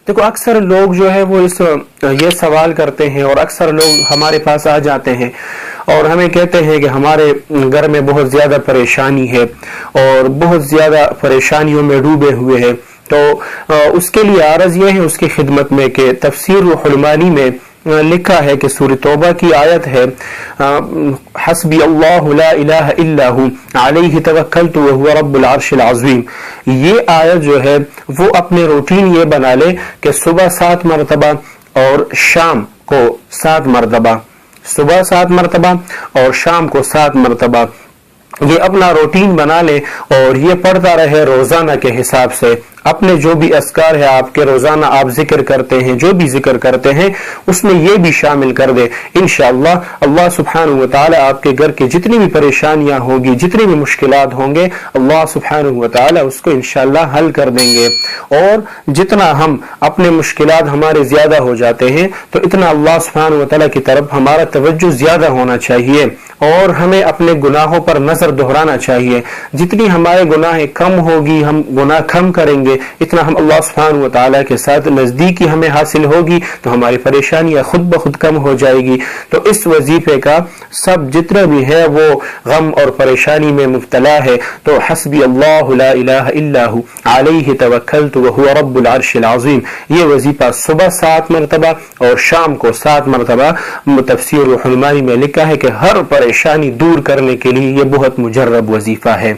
دیکھو اکثر لوگ جو ہے وہ یہ سوال کرتے ہیں، اور اکثر لوگ ہمارے پاس آ جاتے ہیں اور ہمیں کہتے ہیں کہ ہمارے گھر میں بہت زیادہ پریشانی ہے اور بہت زیادہ پریشانیوں میں ڈوبے ہوئے ہیں. تو اس کے لیے عرض یہ ہے اس کی خدمت میں کہ تفسیر روح المعانی میں لکھا ہے کہ سورہ توبہ کی آیت ہے حسبی اللہ لا الہ الا ہو علیہ توکلت وہو رب العرش العظیم. یہ آیت جو ہے وہ اپنے روٹین یہ بنا لے کہ صبح 7 مرتبہ اور شام کو 7 مرتبہ، صبح 7 مرتبہ اور شام کو 7 مرتبہ، یہ اپنا روٹین بنا لے اور یہ پڑھتا رہے روزانہ کے حساب سے. اپنے جو بھی اذکار ہے آپ کے روزانہ آپ ذکر کرتے ہیں، جو بھی ذکر کرتے ہیں اس میں یہ بھی شامل کر دے. انشاءاللہ اللہ سبحانہ وتعالی آپ کے گھر کی جتنی بھی پریشانیاں ہوگی، جتنی بھی مشکلات ہوں گے، اللہ سبحانہ وتعالی اس کو انشاءاللہ حل کر دیں گے. اور جتنا ہم اپنے مشکلات ہمارے زیادہ ہو جاتے ہیں تو اتنا اللہ سبحانہ وتعالی کی طرف ہمارا توجہ زیادہ ہونا چاہیے اور ہمیں اپنے گناہوں پر نظر دہرانا چاہیے. جتنی ہمارے گناہ کم ہوگی، ہم گناہ کم کریں گے، اتنا ہم اللہ سبحانہ وتعالی کے ساتھ نزدیکی ہمیں حاصل ہوگی تو ہماری پریشانیاں خود بخود کم ہو جائے گی. تو اس وظیفے کا سب جتنا بھی ہے وہ غم اور پریشانی میں مبتلا ہے تو حسبی اللہ لا الہ الا ہو علیہ توکلت وہو رب العرش العظیم، یہ وظیفہ صبح 7 مرتبہ اور شام کو 7 مرتبہ تفسیر روح المعانی میں لکھا ہے کہ ہر پریشانی دور کرنے کے لیے یہ بہت مجرب وظیفہ ہے.